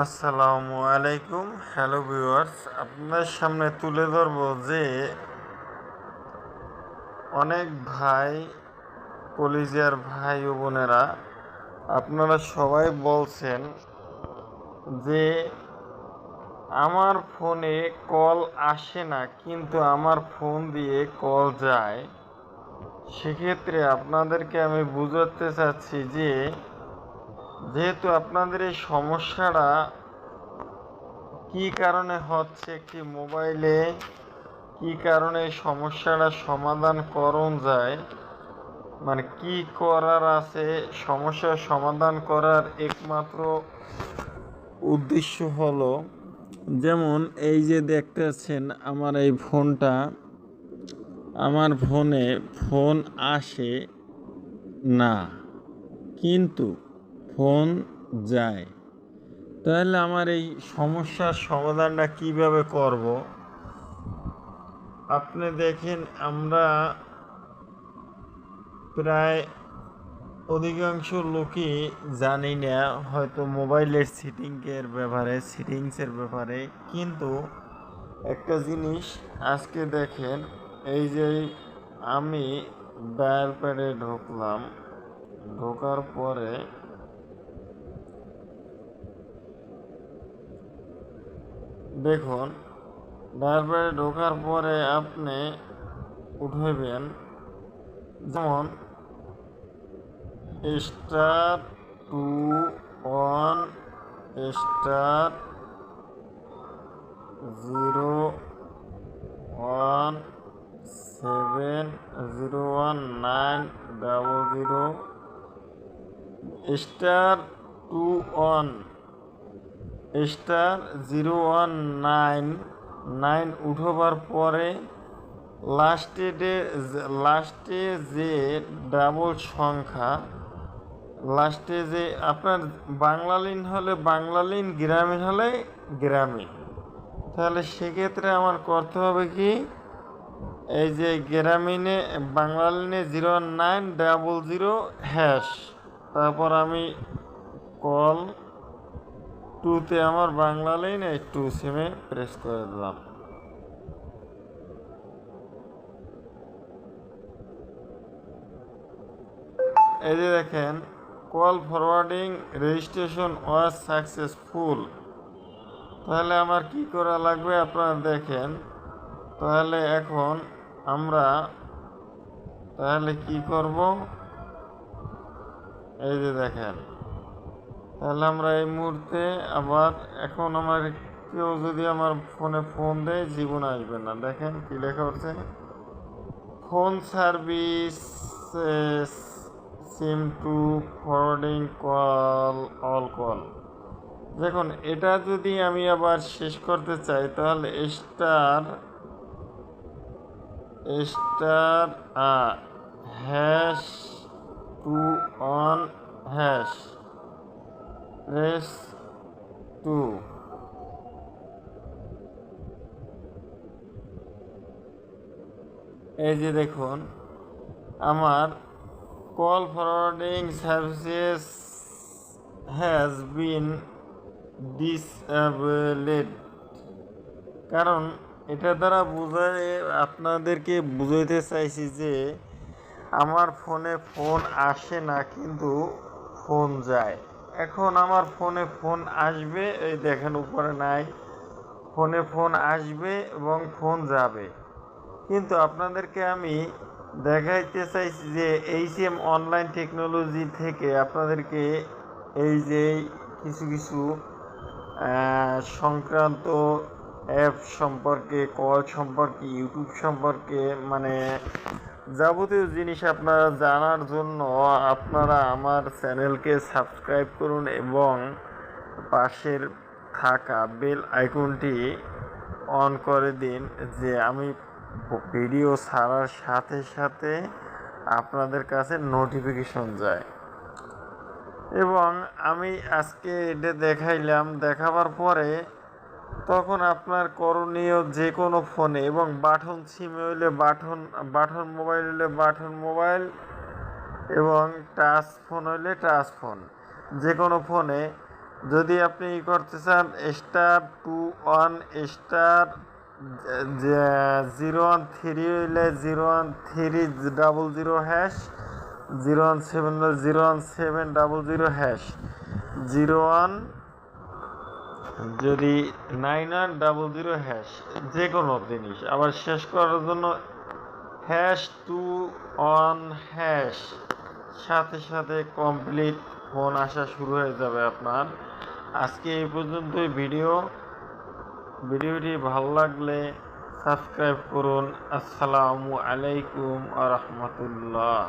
আসসালামু আলাইকুম। Hello viewers, আপনার সামনে তুলে ধরব যে অনেক ভাই, কলিজার ভাই ও বোনেরা, আপনারা সবাই বলছেন যে আমার ফোনে কল আসে না কিন্তু আমার ফোন দিয়ে কল যায়। সেক্ষেত্রে আপনাদেরকে আমি বুঝাতে চাচ্ছি যে যেহেতু আপনাদের এই সমস্যাটা কী কারণে হচ্ছে, একটি মোবাইলে কী কারণে এই সমস্যাটা সমাধান করণ যায়, মানে কি করার আছে, সমস্যার সমাধান করার একমাত্র উদ্দেশ্য হলো, যেমন এই যে দেখতেছেন আমার এই ফোনটা, আমার ফোনে ফোন আসে না কিন্তু ফোন যায়। তাহলে আমার এই সমস্যার সমাধানটা কিভাবে করব? আপনি দেখেন, আমরা প্রায় অধিকাংশ লোকই জানি না হয়তো মোবাইলের সিটিংসের ব্যাপারে, কিন্তু একটা জিনিস আজকে দেখেন, এই যে আমি ডায়াল প্যাডে ঢুকলাম, ঢোকার পরে দেখুন, ডায়াল প্যাডে ঢোকার পরে আপনি উঠাবেন, যেমন স্টার 21 স্টার 01701900 স্টার 21 স্টার 0199 উঠবার পরে লাস্টে যে ডাবল সংখ্যা, লাস্টে যে আপনার বাংলালিন হলে বাংলালিন, গ্রামীণ হলে গ্রামীণ, তাহলে সেক্ষেত্রে আমার করতে হবে কি, এই যে গ্রামীণে বাংলালিনে 0900#, তারপর আমি কল টুতে আমার বাংলালিন এই টু সিমে প্রেস করে দিলাম। এই যে দেখেন, call forwarding registration was successful. তাহলে আমার কি করা লাগবে আপনারা দেখেন। তাহলে এখন আমরা তাহলে কি করব, এই যে দেখেন, তাহলে আমরা এই মুহূর্তে আবার এখন আমার কেউ যদি আমার ফোনে ফোন দেয়, জীবন আসবে না। দেখেন কি লেখা হচ্ছে, phone service SIM to forwarding call all call. দেখুন, এটা যদি আমি আবার শেষ করতে চাই, তাহলে স্টার স্টার হ্যাশ 21# প্রেস 2। এই যে দেখুন, আমার call forwarding services has been disabled. কারণ এটা দ্বারা আপনাদেরকে বুঝাইতে চাইছি যে আমার ফোনে ফোন আসে না কিন্তু ফোন যায়। এখন আমার ফোনে ফোন আসবে, এই দেখেন উপরে নাই, ফোনে ফোন আসবে এবং ফোন যাবে। কিন্তু আপনাদেরকে আমি দেখাইতে চাইছি যে এইচএম অনলাইন টেকনোলজি থেকে আপনাদেরকে এই যে কিছু কিছু সংক্রান্ত অ্যাপ সম্পর্কে, কল সম্পর্কে, ইউটিউব সম্পর্কে, মানে যাবতীয় জিনিস আপনারা জানার জন্য আপনারা আমার চ্যানেলকে সাবস্ক্রাইব করুন এবং পাশের থাকা বেল আইকনটি অন করে দিন, যে আমি ভিডিও ছাড়ার সাথে সাথে আপনাদের কাছে নোটিফিকেশন যায়। এবং আমি আজকে এটা দেখাইলাম, দেখাবার পরে তখন আপনার করণীয় যে কোনো ফোনে, এবং বাটন সিম হইলে বাটন মোবাইল হইলে বাটন মোবাইল, এবং টাচ ফোন হইলে টাচ ফোন, যে কোনো ফোনে যদি আপনি ই করতে চান *21* 013 হইলে 01300# 017 হলে 01700# 01 যদি 9100# যে কোনো জিনিস আবার শেষ করার জন্য #21# সাথে সাথে কমপ্লিট ফোন আসা শুরু হয়ে যাবে আপনার। আজকে এই পর্যন্তই ভিডিওটি ভালো লাগলে সাবস্ক্রাইব করুন। আসসালামু আলাইকুম ওয়া রাহমাতুল্লাহ।